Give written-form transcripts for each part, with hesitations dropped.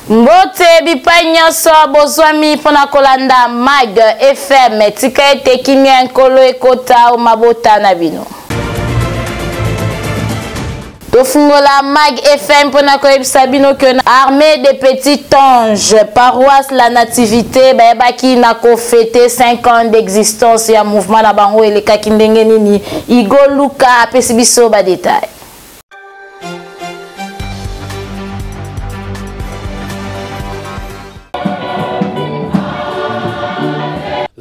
Mbote bipanyo so bozwami pona kolanda Mag FM tika ete kimia nkolo ekota umabota na bino. Tofungola Mag FM pona koyebisa bino que armée des petits anges paroisse la nativité bayebaki na ko fêter 5 ans d'existence ya mouvement na bango eleka kindenge nini Igor Luka apesi biso ba détail.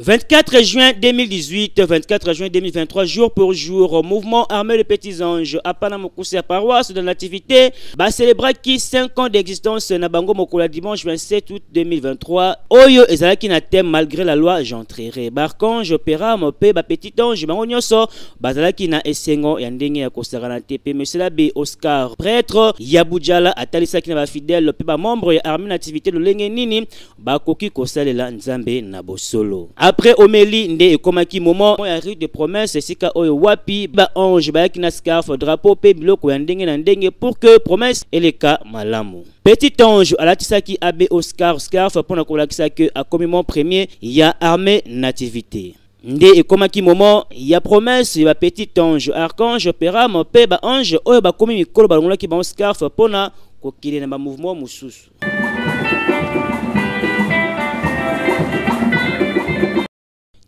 24 juin 2018, 24 juin 2023, jour pour jour, mouvement armé de petits anges à Panamokousi à paroisse de nativité, va célébrer qui 5 ans d'existence na bango mokola dimanche 27 août 2023. Oyo ezalaki na thème malgré la loi j'entrerai. Barkange opéra mopé ba petit ange bango nyonso bazalaki na esengo ya ndenge ya kosarana tepe monsieur l'abbé Oscar prêtre Yabujala atalisaki na ba fidèle pe ba membre ya armé nativité lolenge nini bakoki kosalela nzambe na bosolo. Après Omélie, nde ekomaki moment ya rue de promesse sika oyo wapi ba ange ba yakina scarf drapeau pe biloko ya ndenge na ndenge pour que promesse eleka malamu. Petit ange alatisaki abbé Oscar scarf pona kolakisa que akomiment premier ya armée nativité. Nde ekomaki moment ya promesse ya petit ange archange opéra mpe ba ange oyo bakomi mikolo balongolaki ba scarf pona kokile na ba mouvement mususu.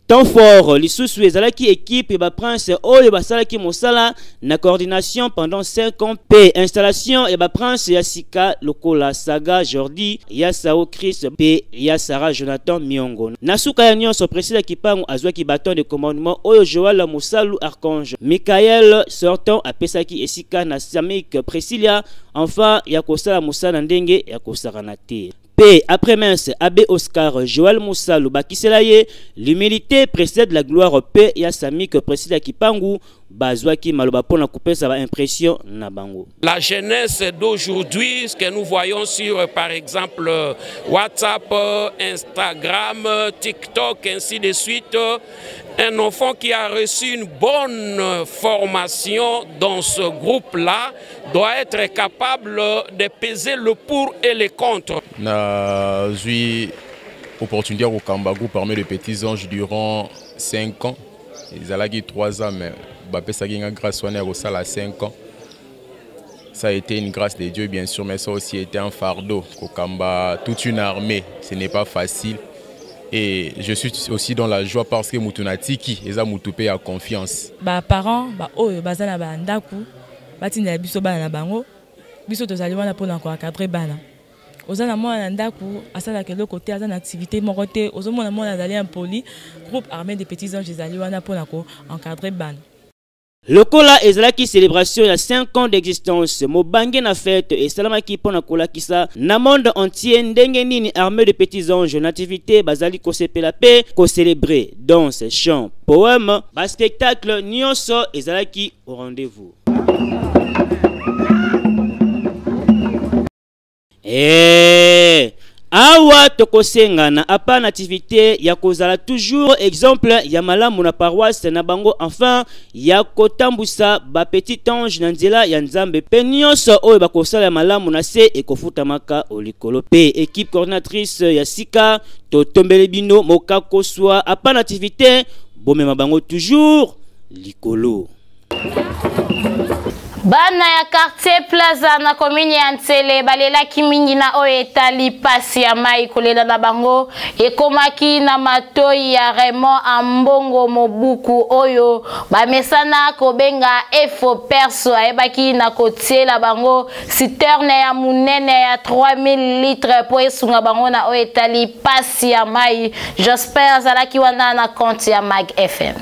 Temps fort, lisusu ezalaki équipe ba prince oyo basalaki mosala na coordination pendant 5 ans pe installation et ba prince ya sika lokola Saga Jordi ya Sao Chris pe ya Sarah Jonathan Miongo. Nasuka ya nyonso Priscilla Kipangu azwaki bâton de commandement oyo Joël Moussalou archange. Michael sortant apesaki esika na Samik Priscilla enfin ya kosala mosala ndenge ya kosarana te. P. Après mince, Abbé Oscar, Joël Moussalou, Bakiselaye, l'humilité précède la gloire. P. Yasami que précède Kipangu, Bazwaki Maloba pour la couper ça va impression Nabango. La jeunesse d'aujourd'hui, ce que nous voyons sur par exemple WhatsApp, Instagram, TikTok, ainsi de suite, un enfant qui a reçu une bonne formation dans ce groupe-là doit être capable de peser le pour et le contre. J'ai eu l'opportunité au Kambagou parmi les petits anges durant 5 ans. Ils ont eu 3 ans, mais grâce à 5 ans. Ça a été une grâce de Dieu, bien sûr, mais ça aussi été un fardeau. Kokamba, toute une armée, ce n'est pas facile. Et je suis aussi dans la joie parce que Moutunatiki, ils ont Moutupé à confiance. Parents, bazana bandaku, batina biso bana bango, biso tozali wana pour encore cadrer bana. Ozana mwana ndaku, asala ke le côté azana activité mon côté, ozomona mwana azali un poli, groupe armé des petits anges ezali wana pour encore encadrer bana. Lokola ezalaki célébration ya 5 ans d'existence, mobange na fête et salamaki pona kolakisa na monde entier ndenge nini armée de petits anges nativité bazali ko sepela pe ko célébrer danse, chant, poème, ba spectacle nyonso ezalaki au rendez-vous. Awa tokosenga na apa nativité ya kozala toujours exemple ya malamu na paroisse na bango enfin ya kotambusa ba petit ange na nzela ya nzambe pe nyonso oyo bakosala malamu na se ekofutamaka olikolo pe équipe coordinatrice ya sika totombele bino mokako swa apa nativité bomema bango toujours likolo. Bana ya quartier Plaza na commune ya Ntsele balela kimingi na oyo etali pasi ya mai kolela na bango ekomaki na matoi ya Raymond Ambongo Mobuku oyo bamesana kobenga efo perso ayebaki na kotiela bango citerne ya munene ya 3000 litres po esunga bango na oyo etali pasi ya mai. J'espère azalaki wana na compte ya Mag FM.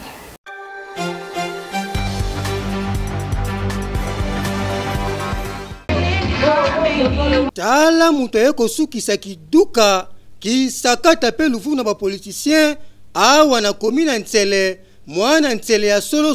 Tala muto yeko sukisa kiduka kisakata pe luvu na ba politicien awa na komina Ntsele mwana Ntsele ya solo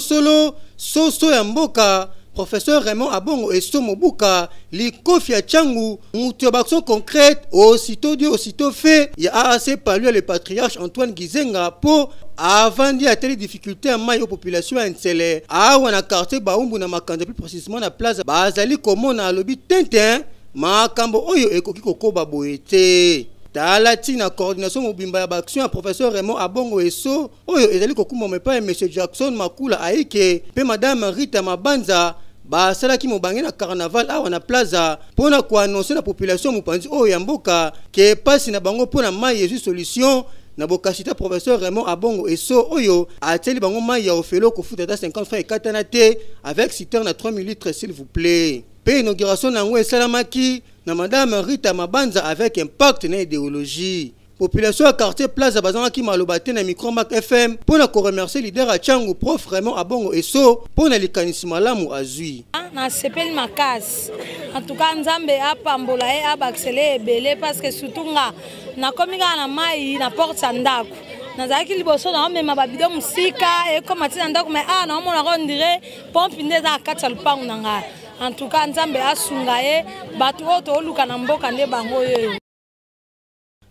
soso ya mboka professeur Raymond Abongo Eso Mobuka likofi ya changu muto baction concrète aussitôt dit aussitôt fait ya AAC palu le patriarche Antoine Gizenga po avant d'y avoir des difficultés à mailler aux populations à Ntsele awa na quartier Baumbu na Makanda plus précisément na place Bazali comme on a lobby Tintin makambo oyo ekoki kokoba boye te. Tala tina coordination mobimba ya baction ya professeur Raymond Abongo Eso oyo ezali kokuma mepa monsieur Jackson Makula Aike pe madame Rita Mabanza basalaki mobange na carnaval awa na plaza pona ko annoncer la population mopanzi oyo ya mboka ke pasi na bango pona mai yezu solution na bokasita professeur Raymond Abongo Eso oyo ateli bango mai ya ofelo kofuta ta 50 francs ekatana te avec citerne na 3000 litres s'il vous plaît. Pe inauguration nango esalamaki na madame Rita Mabanza avec impact na idéologie. Population à quartier Plaza bazangaki maloba te na Micromac FM pour na ko remercier leader a Changu prof Raymond Abongo Eso pour na likanisi malamu azui. Na sepeli makasi. En tout cas nzambe apambola e abaksele ebele parce que surtout nga na komika na mai na porte sandako. Nazaki liboso na mema babido musika e comme tina ndako mais na mona ko ndire pompe ndeza akatsa lupangu na nga. En tout cas nzambe asunga e batu oto oluka na mboka nde bango yo.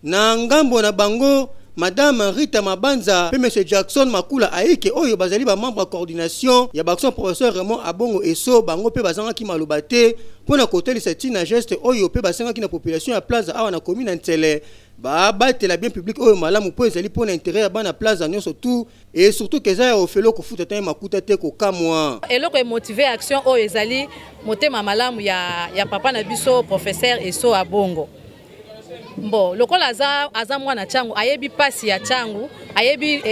Na ngambo na bango madame Rita Mabanza pe monsieur Jackson Makula Aike oyo bazali ba membre ya coordination ya baction professeur Raymond Abongo Eso bango pe bazangaki maloba te pona kotelisa tina geste oyo pe basangaki na population ya plaza awa na commune Ntsele ba batela bien public oyo malamu po ezali pona intérêt ya bana plaza nyonso tout et surtout keza ya ofelo kofuta ta makuta te ko kamwa eloko e motiver action oyo ezali motema malamu ya papa na biso professeur Eso Abongo. Bon, lokola aza mwana changu ayebi pasi ya changu ayebi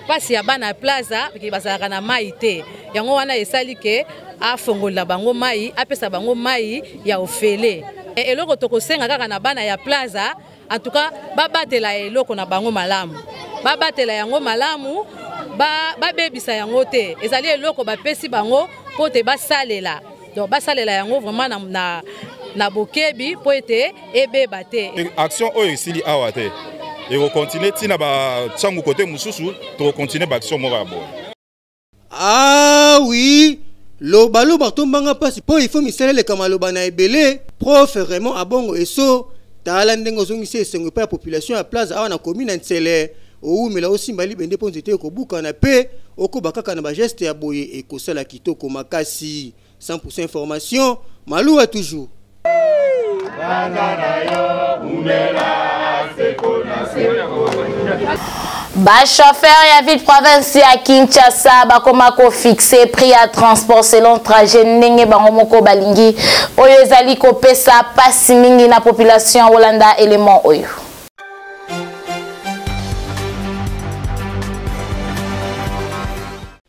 pasi ya bana plaza ki bazalaka na mai te yango wana esali ke afongola bango mai apesa bango mai ya ofele eloko tokosenga kaka na bana ya plaza en tout cas babatela eloko na bango malamu babatela yango malamu babebisa yango te ezali eloko bapesi bango po te basalela donc basalela yango vraiment na bokebi po ete ebeba te action oyo esili awa te eko continuer tina ba changu côté mususu to continuer ba action moko abo. Ah oui, loba tombanga pasi po il faut misalele kama loba na ebele prof Raymond Abongo Eso tala ndengo zongisi esengo pa population ya plaza awa na commune Ntsele ou mela osimba libende po nzete ko buka na pe okobaka na ba geste ya boye ekosala kitoko makasi 100% information Malua toujours. Ba chauffeur ya ville province ya Kinshasa bakoma ko fixer prix à transport selon trajet ndenge bango moko balingi oyo ezali ko pesa pasi mingi na population Holanda élément oyo.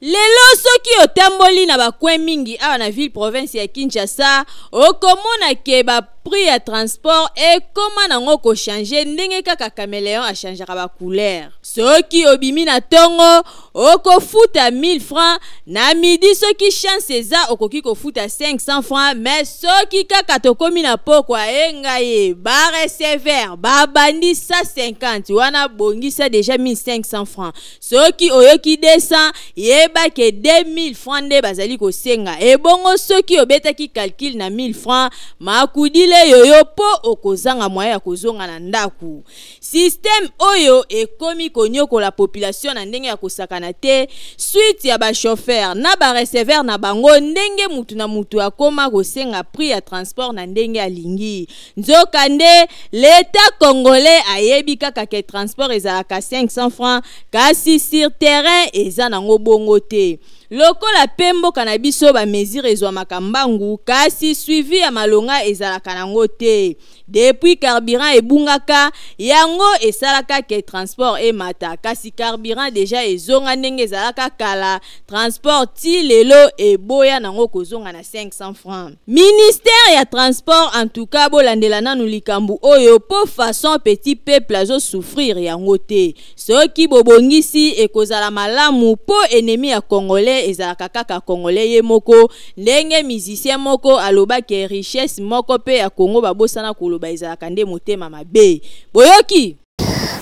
Lelo soki otamboli na bakwe mingi awa na ville province ya Kinshasa okomona ke ba prix ya transport et comment nango ko changer ndenge kaka caméléon a changer ba couleur soki obimi na tongo okofuta 1000 francs na midi soki chance eza okoki kofuta 500 francs mais soki kaka tokomi na pokwa enga ye ba receveur ba bandi 150 wana bongisa déjà 1500 francs soki oyoki 200 yeba ke 2000 francs nde bazali ko senga e bongo soki obetaki calcul na 1000 francs makudile yoyo po okozanga moya ya kozonga na ndaku système oyo ekomi konyoko la population na ndenge ya kosakana te suite ya ba chauffeur na ba receveur na bango ndenge mutu na mutu akoma kosenga prix ya transport na ndenge alingi nzoka nde l'état congolais ayebi kaka ke transport ezalaka 500 francs kasi sur terrain eza nango bongo te lokola pembo kanabiso ba mesure ezwa makambangu kasi suivi ya malonga ezalaka nango te depuis carburant ebungaka yango esalaka ke transport emata kasi carburant déjà ezonga ndenge ezalaka kala transport ti lelo eboya nango kozonga na 500 francs ministère ya transport en tout cas bolandela nanu likambu oyo po façon petit peuple azo souffrir yango te soki bobongisi ekozala malamu po ennemi ya congolais ezalaka kaka congolais ye moko ndenge musicien moko aloba ke richesse moko pe ya Congo babosana koloba ezalaka nde motema mabe boyoki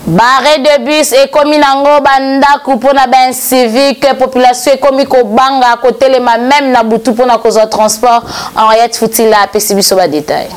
barré de bus et komi nango bandaku pona ben civique population komi ko banga ko telema même na butu pona kozo transport en Henriette Futila pesi biso ba détail.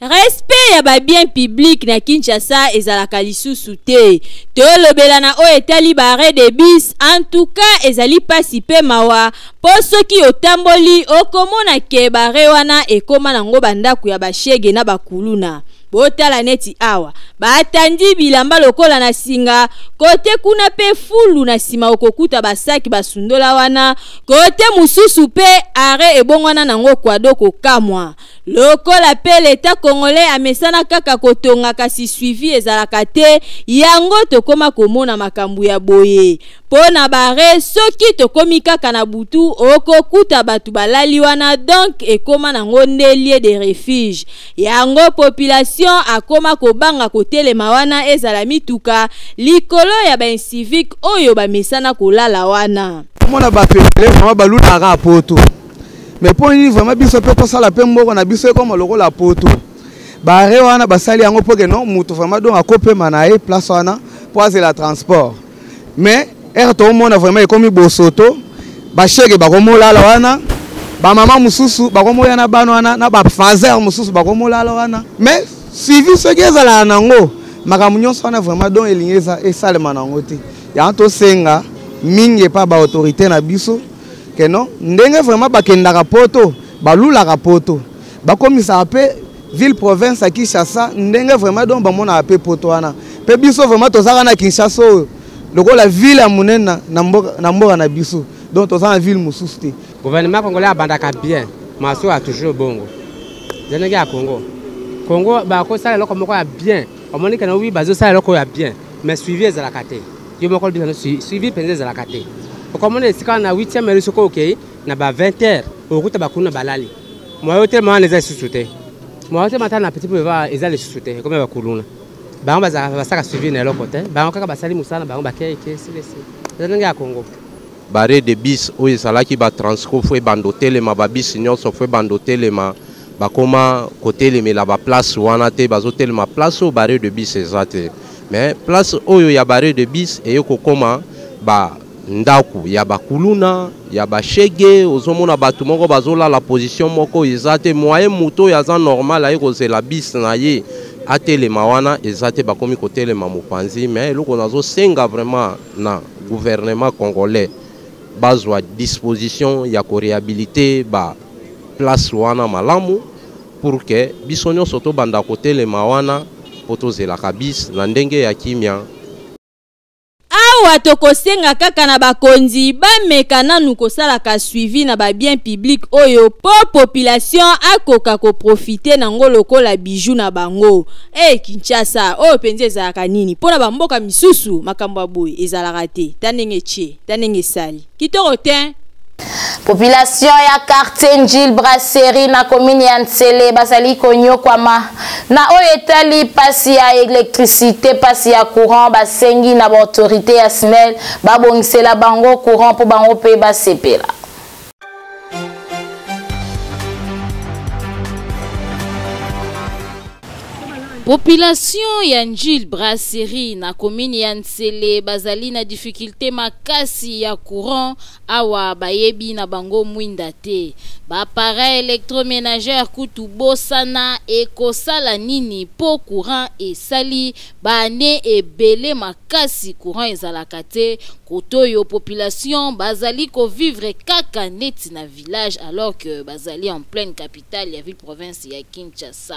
respect ya ba bien public na Kinshasa ezalaka lisusu te. Tolobela na o etali bare de bis, en tout cas ezali pasi pe mawa po soki otamboli okomona ke bare wana ekoma nango bandaku ya bashege na bakuluna. Botala neti awa batandi bilamba lokola na singa, kote kuna pe fulu na sima okokuta basaki basundola wana, kote mususu pe are ebongwana nango kwadoko kamwa. Lokola pe leta congolais amesana kaka kotonga kasi suivi ezalaka te, yango tokoma komona makambo ya boye. Pona bare soki tokomi kaka na butu okokuta batu balali wana, donc ekoma nango lieu de refuge. Yango population akoma kobanga kotelema wana ezala mituka likolo ya ba civique oyo bamesana kolala wana. Mona ba pepele vraiment baluna ka poto. Mais pour ni vraiment biso pe to sala pe mboko na biso comme lokola poto. Bare wana basali yango poke non mutu vraiment donc akope manae place wana pour la transport. Mais to mona vraiment comme bosoto ba chege ba komola la wana. Ba mama mususu ba komoya na bana wana na ba fazer mususu ba komola la wana. Mais suivi ce qui est là nango makambo nyonso wana vraiment donc elingeza esalema nango te. Ya to senga mingi pa ba autorité na biso que non ndenge vraiment bakendaka poto balulaka poto bakomisa pe ville province à Kinshasa ndenge vraiment donc bamona pe poto wana pe biso vraiment tozaka na Kinshasa lokola ville ya munena na mboka na biso donc tozaka ville mususu te. Gouvernement congolais abandaka bien maso a toujours bongo zenenge ya Congo ba ko sala loko moko ya bien omoni kana wi bazo sala loko ya bien mais suivi ezalaka te yo moko bien suivi penze ezalaka te okomona esika na 8e heure soko okay na ba 20h okuta bakuna balali moyo te mwana eza susu te moyo te matana petit peu va ezali susu te comme bakuluna bango bazaka suivi na loko te bango kaka basali musana bango bakeke silesi zenenge ya Congo. Bare de bis oyo ezalaki ba transco fwe bandotelema ba bis nyonso fwe bandotelema bakoma kotelemela ba place wana te bazotelema place o bare de bis ezate. Mais place oyo ya bare de bis eyoko koma ba ndaku ya bakuluna ya bashege ozomona batu moko bazola la position moko ezate moyen moto ya za normal ayeko zela bis na ye atelema wana ezate bakomi kotelema mopanzi. Mais eloko nazo senga vraiment na gouvernement congolais bazwa disposition ya ko réhabiliter ba place wana malamu pour que biso nyonso to banda kotelema wana poto zela kabis na ndenge ya kimia. Awa tokosenga kaka na bakonzi bameka nanu kosalaka suivi na ba bien public oyo po population akoka ko profiter na ngoloko la bijou na bango. Kinshasa oyo penze ezalaka nini pona bamboka misusu makambo ya boye ezalaka te tanenge che tanenge sali kitoko te. Population ya quartier Njil Brasserie na commune ya Ntsele basali konyo kwama na oyo etali pasi ya électricité pasi ya courant basengi na autorité ya SNEL babongisela bango courant po bango pe basepela. Population ya Njil Brasserie na commune ya Ntsele bazali na difficulté makasi ya courant awa bayebi na bango mwinda te. Ba appareil électroménager kutu bosana ekosala nini po courant esali bane ebele makasi courant ezalaka te kotoyo population bazali ko vivre kaka neti na village alors que bazali en pleine capitale ya ville province ya Kinshasa.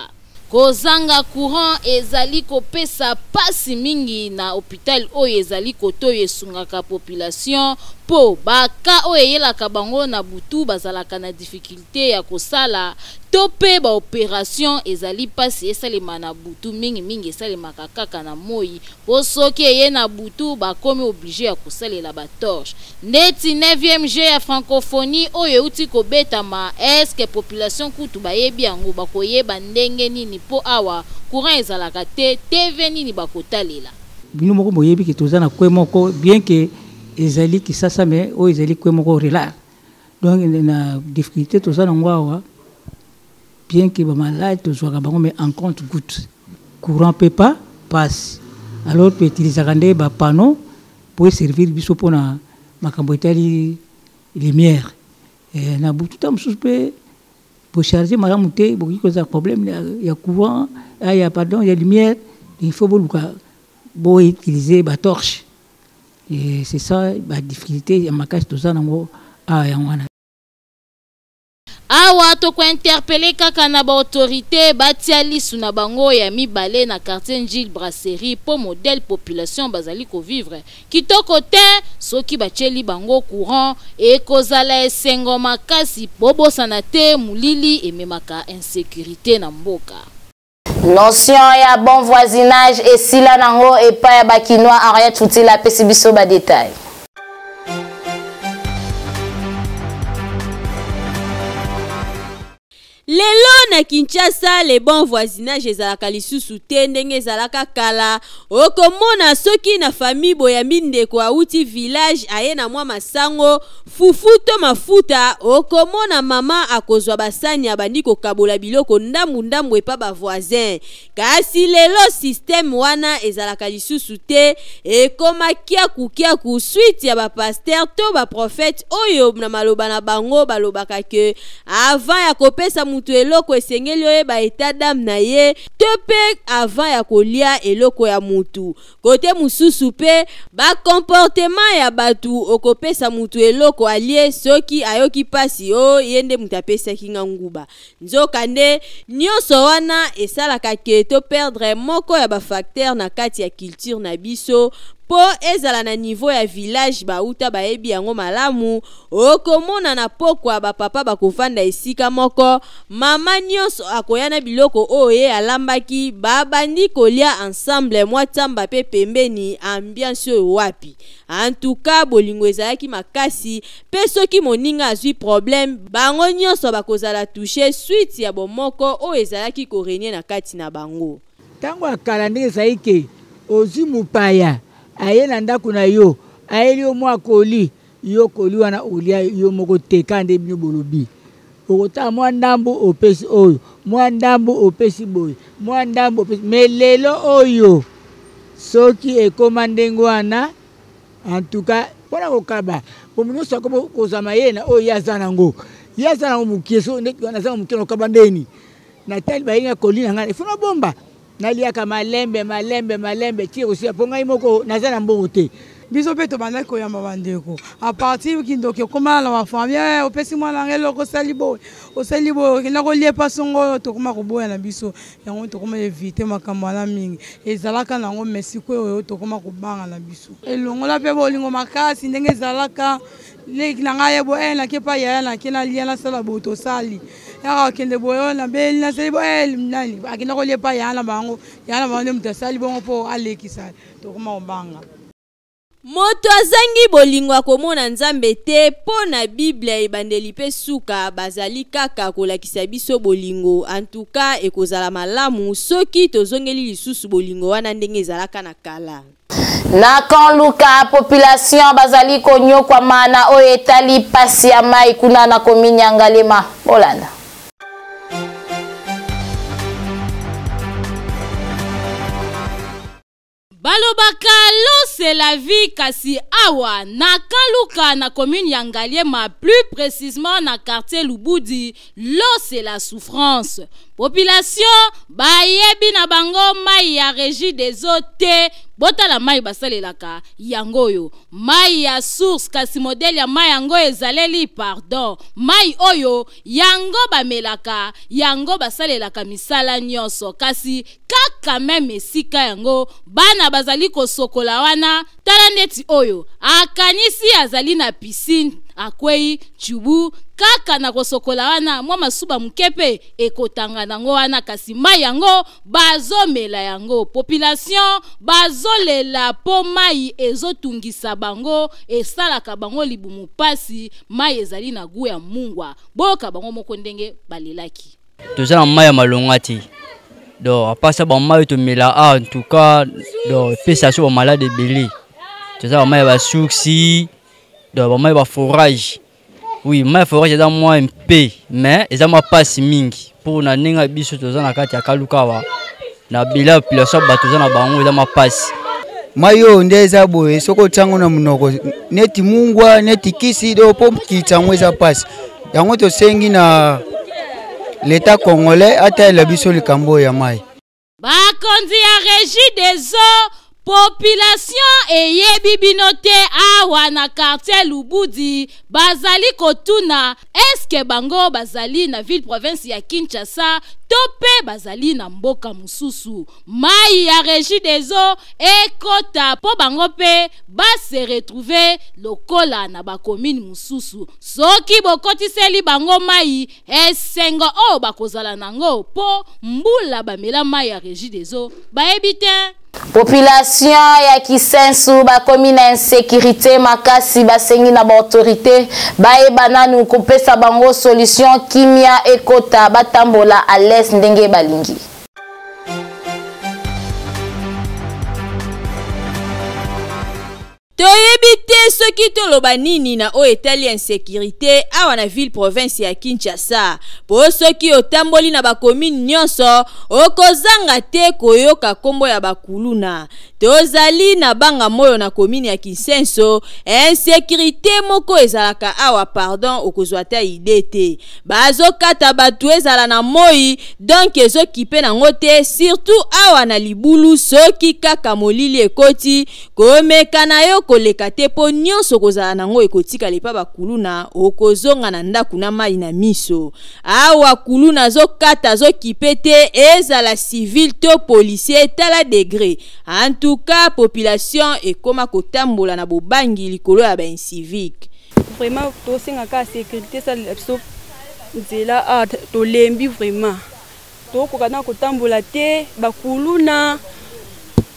Kozanga courant ezali kopesa pasi mingi na hôpital oyo ezali kotoyo esungaka population po baka oyo eyelaka bango na butu bazalaka na difficulté ya kosala tope ba opération ezali pasi esalema na butu mingi esalemaka kaka na moi bosoki eye na butu bakomi obligé ya kosalela ba torche neti 9e G ya francophonie oyo uti kobetama. Est-ce que population kutu bayebi yango bakoyeba ndenge nini po awa courant ezalaka te TV nini bakotalela bino moko boyebi ke tozana kwe moko bien que ezali Kisasa mais o ezali kwe moko rela donc na difficulté tozana ngwawa bien que ba malade tozwaka bango mais en compte goutte courant peut pas passe alors peut utiliser kande ba panneau pour servir biso pona makambo etali lumière na butu tam suspe pour charger ma monter beaucoup cause problème il y a courant il y a pardon il y a lumière il faut beaucoup utiliser la torche et c'est ça la difficulté ya makasi tout ça nango yango awa toko interpellé kaka na ba autorité batia lisu na bango ya mibale na quartier Njil Brasserie pour modèle population bazali ko vivre kitoko te soki bacheli bango courant et kozala esengo makasi bobosana te mulili ememaka insécurité na mboka. Notion ya bon voisinage et sila nango et pa ya bakinois Ariat Touti la pesibiso ba détail. Lelo na Kinshasa les bons voisinages ezalaka lisusu te ndenge ezalaka kala okomona soki na famille boyambi ndeko auti village aye na mwa masango fufuto mafuta okomona mama akozwa basani abandi kokabola biloko ndambu epa ba voisin kasi lelo système wana ezalaka lisusu te ekoma kiaku suite ya ba pasteur to ba prophète oyo na maloba na bango balobaka ke avant ya kopesa mutu eloko esengeli oyeba état d'âme na ye to pe avant ya kolia eloko ya mutu kote mususu pe ba comportement ya batu okopesa mutu eloko alie soki ayoki pasi o yende mutapesa kinga nguba nzoka nde nyonso wana esalaka ke to perdre moko ya ba facteur na kati ya culture na biso po ezala na niveau ya village bauta baebi yango malamu okomona na pokwa ba papa bakofanda esika moko mama nyonso akoyana biloko oye alambaki babandi kolia ensemble mwa tamba pe pembeni ambiance wapi en tout cas bolingo ezalaki makasi pe soki moninga azwi problème bango nyonso bakozala toucher suite ya bomoko o ezalaki korenye na kati na bango tango akala ndenge zaike ozi mupaya aye na ndako na yo ayeli yo mwa koli yo koli wana olia yo moko teka nde bino bolobi okota mwa ndambo opesi oyo mwa ndambo opesi boy mwa ndambo opesi melelo oyo soki ekoma ndengo wana en tout cas pona kokaba bomuno sako kozama yena oyo yazanango mukieso nde nazanga mukino kaba ndeni na tali bayinga koli na ngana ifuna bomba naliaka malembe tiro si aponga imoko nazana mbongo te biso pe to banda ko yamba bandeko a partir kindoki koma na famille opesi mwana ngelo ko salibo kina ko lie pasongo to koma ko boya na biso yango to koma éviter makambo na mingi ezalaka nango merci ko to koma ko banga na biso elongola pe bolingo makasi ndenge ezalaka leki na ngaye bo na ke pa ya na kina lia na sala bo to sali ya kende boyo na beli na salibo nani akina ko lie pa ya na bango mtasali bongo po aleki sali to koma ko banga. Moto azangi bolingo akomona nzambe te po na Bible ebandeli pe suka bazali kaka kolakisa biso bolingo en tout cas ekozala malamu soki tozongeli lisusu bolingo wana ndenge ezalaka na kala. Na kan luka population bazali konyo kwa mana o etali pasi ya mai kuna na komini ya Ngalema Bolanda. Balobaka l'eau c'est la vie kasi awa na kaluka na commune ya Ngalema plus précisément na quartier Lubudi l'eau c'est la souffrance. Population bayebi na bango mai ya régie des eaux te botala mai basalelaka yangoyo mai ya source kasi modèle ya mai yango ezaleli pardon mai oyo yango bamelaka yango basalelaka misala nyonso kasi kaka même esika yango bana bazali kosokola wana tala ndeti oyo akanisi azali na piscine akwei chubu kaka na kosokola wana mwa masuba mukepe ekotanga nango wana kasi mai yango bazomela yango population bazolela po mai ezotungisa bango esalaka bango libumu pasi mai ezali na gu ya mungwa boka bango moko ndenge balelaki tozana mai ya malonga ti do apasa ba mai to mela en tout cas do pesa so malade belé tozana mai ba suksi do ba mai ba forage. Oui, mais forage est dans moi un peu, mais ils ont pas si mingi pour na ninga biso toza na kati ya kalukawa na bila population batoza na bango ils ont pas mayo ndeza boye soko tango na munoko neti mungwa neti kisi do pom kitangweza pass yango to sengi na l'état congolais atayela biso likambo ya mai. Bakonzi ya Régie des eaux, population eyebi binote awa na quartier Lubudi bazali kotuna eske bango bazali na ville province ya Kinshasa tope bazali na mboka mususu. Mai ya Régie des eaux ekota po bango pe base retrouver lokola na ba commune mususu. Soki bokotiseli bango mai esengo o bakozala nango po mbula bamela mai ya Régie des eaux baebite. Population ya Kisensu bakomi na insécurité makasi basengi na ba autorité baeba nanu kopesa bango solution kimia ekota batambola à l'est ndenge balingi. Toyebi te soki toloba nini na o etali insécurité awa na ville province ya Kinshasa. Po soki otamboli na bakomine nyonso okozanga te koyoka kombo ya bakuluna. Tozali na banga moyo na komine ya Kisenso insécurité moko ezalaka awa pardon okozwa ta ide te. Bazokata batu ezala na moi donc ezokipe nango te surtout awa na libulu soki kaka molili ekoti komeka na yo koleka te po nyonso kozala nango ekotika lepa bakuluna okozonga na ndaku na mai na miso. Awa kuluna zokata zokipe te ezala civil to policier tala degré. En tout cas population ekoma kotambola na bobangi likolo ya ba incivique. Vraiment tosenga ka sécurité ça biso nzela a tolembi vraiment. Tokoka na kotambola te bakuluna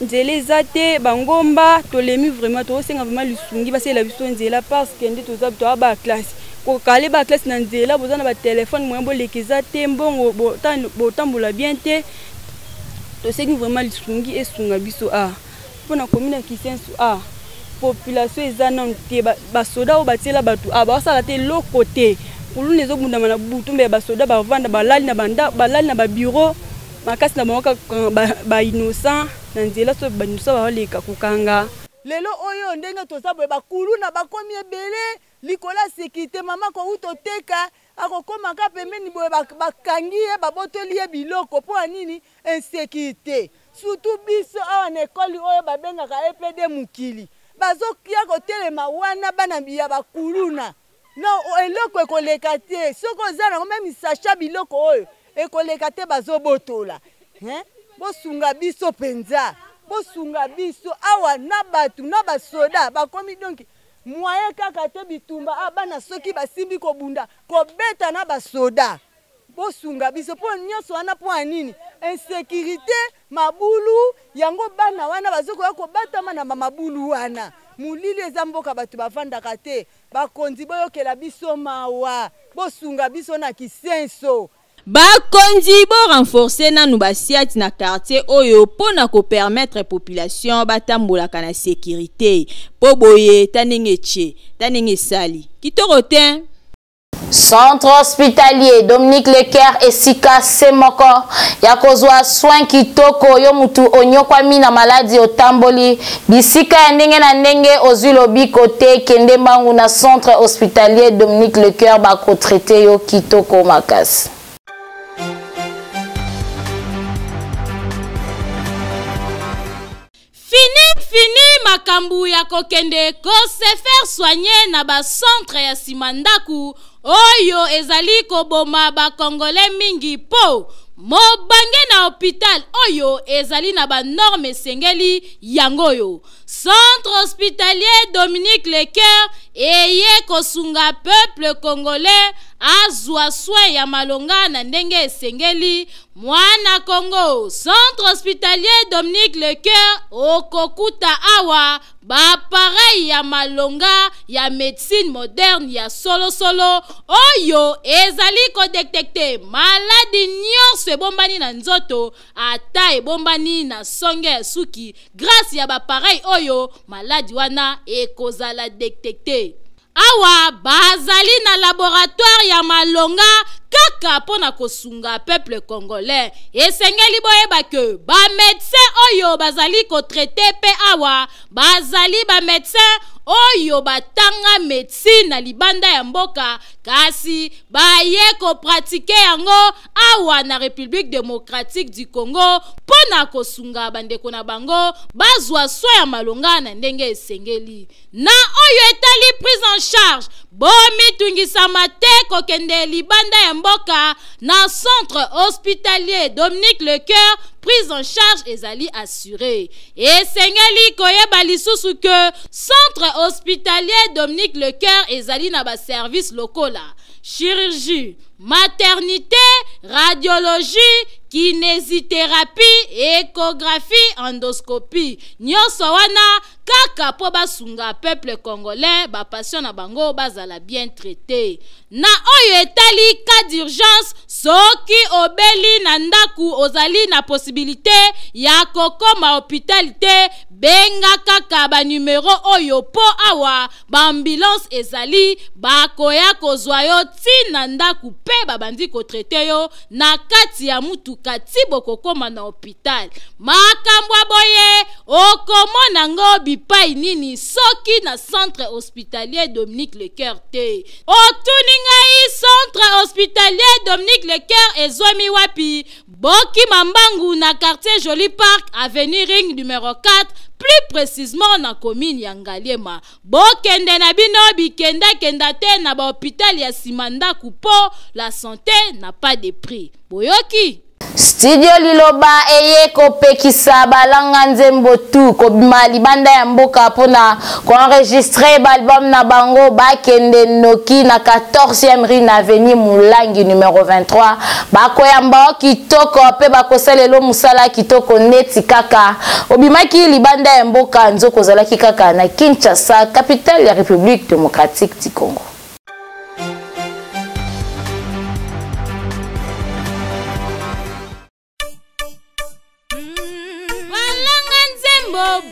nzela ezate bangomba tolemi vraiment tosenga vraiment lisungi basela biso nzela parce que ndi toza to ba classe ko kale ba classe na nzela bozana ba téléphone moyen bolekeza te mbongo botambola bien te tosengi vraiment lisungi esunga biso a pona commune ya Kisensu a population ezana te ba soda o batela batu a ba sala te lokote kulune zo bunda na butumbe ba soda ba vanda balali na banda balali na ba bureau makasi na bango ba innocent na nzela so ba innocent ba leka kokanga lelo oyo ndenge tozaboye bakuluna bakomi ebele likola sécurité mama ko utoteka akokoma ka pembeni boye bakangi ye babotoli ye biloko po nini insécurité surtout biso awa na ekoli oyo babengaka EPD mukili bazokia kotelema wana bana biya bakuluna no eloko ekoleka te soko ozana même sacha biloko oyo ekoleka te bazobotola bosunga biso penza bosunga biso awa na batu na basoda bakomi donc moyen kaka te bitumba abana soki basimbi kobunda kobeta na basoda bosunga biso po nyonso wana po anini insécurité mabulu yango bana wana bazokoya kobatama na mabulu wana mulili eza mboka batu bavandaka te bakonzi boyokela biso mawa bosunga biso na Kisenso. Bakonzi bo renforcer nanu basiati na quartier oyo pona ko permettre population batambolaka na sécurité po boye tanenge sali kitorotin. Centre hospitalier Dominique Leker esika semoko ya kozwa soin kitoko yo mutu onyokwami na maladi otamboli bisika ya ndenge na ndenge ozwi lobi kote kende mbangu na centre hospitalier Dominique Leker bako traité yo kitoko makasi. Fini makambu ya kokende ko se faire soigner na ba centre ya simandaku oyo ezali koboma ba congolais mingi po mobange na hôpital oyo ezali na ba norme sengeli yangoyo. Centre hospitalier Dominique Leker eye kosunga peuple congolais azwa soin ya malonga na ndenge esengeli mwana Congo. Centre hospitalier Dominique Leker okokuta awa ba pareil ya malonga ya médecine moderne ya solo oyo ezali ko détecter maladie nyonso ebombani na nzoto ata ebombani na songe ya suki grâce ya ba pareil oyo maladie wana ekozala détecter. Awa bazali na laboratoire ya malonga kaka pona kosunga peuple congolais esengeli boyeba ke ba médecin oyo bazali ko traiter pe awa bazali ba médecin oyo batanga médecine na libanda ya mboka kasi baye ko pratike yango awa na République démocratique du Congo pona kosunga bandeko na bango bazwa so ya malonga na ndenge esengeli na oyo etali prise en charge bomi tungisama te kokende libanda ya mboka na centre hospitalier Dominique Lecoeur prise en charge ezali assurée et sengeli koyeba lisusu que centre hospitalier Dominique Lecoeur ezali na ba service locaux là chirurgie, maternité, radiologie, kinésithérapie, échographie, endoscopie. Nyonso wana kaka po basunga peuple congolais ba patient na bango bazala bien traité. Na oyo etali cas d'urgence soki obeli na ndaku ozali na possibilité ya kokoma hôpital benga kaka ba numéro oyo po awa ba ambulance ezali bakoya kozwa yo tina ndaku pe babandi ko traité yo na kati ya mutuka ti bokokoma na hôpital. Makambo boye okomona ngo bipai nini soki na centre hospitalier Dominique Lecoeur te. Otuningai centre hospitalier Dominique Lecoeur ezomi wapi? Boki Mambangu na quartier Joli Park avenue Ring numéro 4 plus précisément na commune ya Ngaliema. Bokende na bino bikenda kenda te na ba hôpital ya Simanda kupo la santé n'a pas de prix. Boyoki Studio Liloba eye kopekisa balanga nzembo tu kobima libanda ya mboka pona enregistrer album na bango bakende noki na 14e rue na avenue Mulangi numéro 23 bakoyamba kitoko pe bakosalelo musala kitoko neti kaka obimaki libanda ya mboka nzoko zalaki kaka na Kinshasa capitale ya République démocratique du Congo.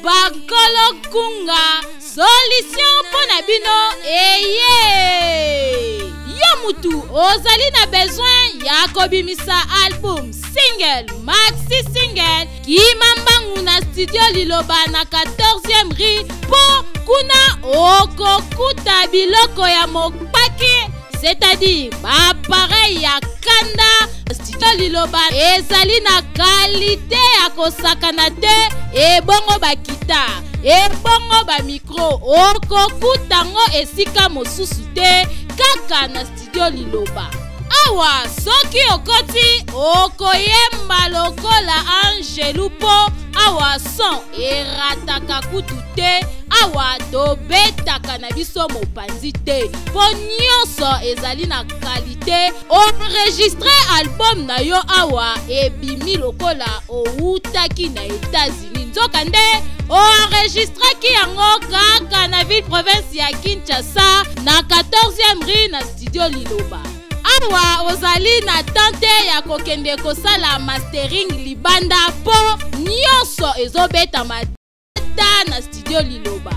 Bakolo kunga solution pona bino eye yo mutu ozali na besoin ya kobimisa album single maxi single kimambangu na studio Liloba na 14e rue po kuna okokuta biloko ya mopaki c'est-à-dire appareil ya kanda studio Liloba ezali na qualité ya kosakana te ebongo bakita ebongo ba micro okokutango esika mosusu te kaka na studio Liloba. Awa soki okoti okoyemba lokola Angelu po awa son erataka kutu te awa tobetaka na biso mopanzi te po nyonso ezali na qualité enregistre album na yo awa ebimi lokola outaki na États-Unis nzoka nde enregistraki yango kaka na ville province ya Kinshasa na 14e rue na studio Liloba. Awa ozali na tante ya kokende kosala mastering libanda po nyonso ezobeta madata na studio Liloba.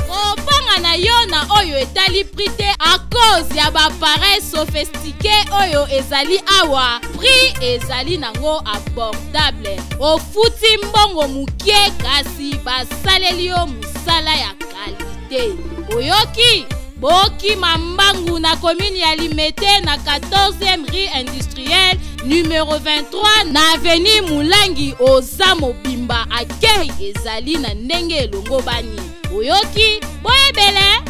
Opanga na yo na oyo etali prite a cause ya ba appareil sophistiqué oyo ezali awa prix ezali nango abordable ofuti mbongo mukie kasi basaleli yo musala ya qualité. Oyoki Boki Mambangu na commune ya Limete na 14e rue industrielle numéro 23 na avenue Mulangi oza mobimba akei ezali na ndenge elongo bani. Oyoki boyebele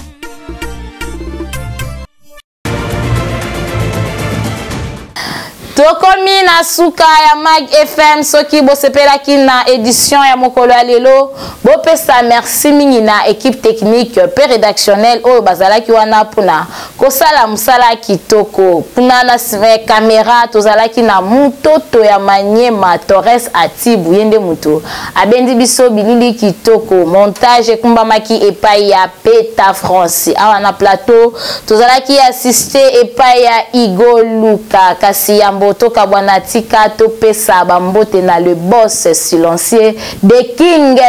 tokomi na suka ya Mag FM soki bosepelaki na édition ya mokolo ya lelo bopesa merci mingi na équipe technique pe rédactionnelle oyo bazalaki wana puna kosala musala kitoko puna na caméra tozalaki na mutoto ya Manyema Torres Atibu yende muto abendi biso bilili kitoko montage kumbamaki epai ya Peta France awa na plateau tozalaki assisté epai ya Igo Luka kasi yambo toka bwana tika topesa bambote na le boss silencieux de King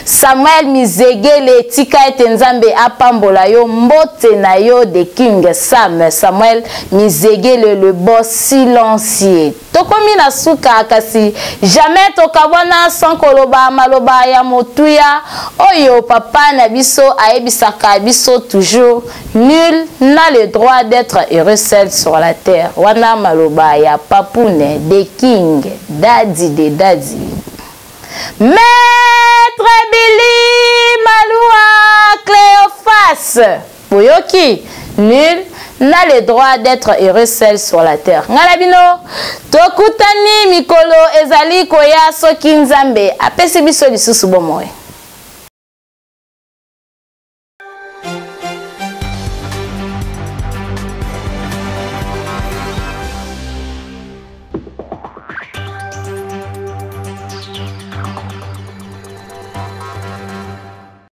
Samuel Mizegele tika ete nzambe apambola yo mbote na yo de King Samuel Mizegele le boss silencieux. tokomi na suka kasi jamais tokabwana sans koloba maloba ya motuya oyo papa na biso aebisaka biso toujours nul n'a le droit d'être heureux seul sur la terre. Wana maloba ya Papune de King Daddy de Daddy. Maître Billy Maloua Cléophas Boyoki, nul n'a le droit d'être heureux seul sur la terre. Ngalabino, tokutani mikolo ezali koya soki nzambe apesi biso lisusu bomoe.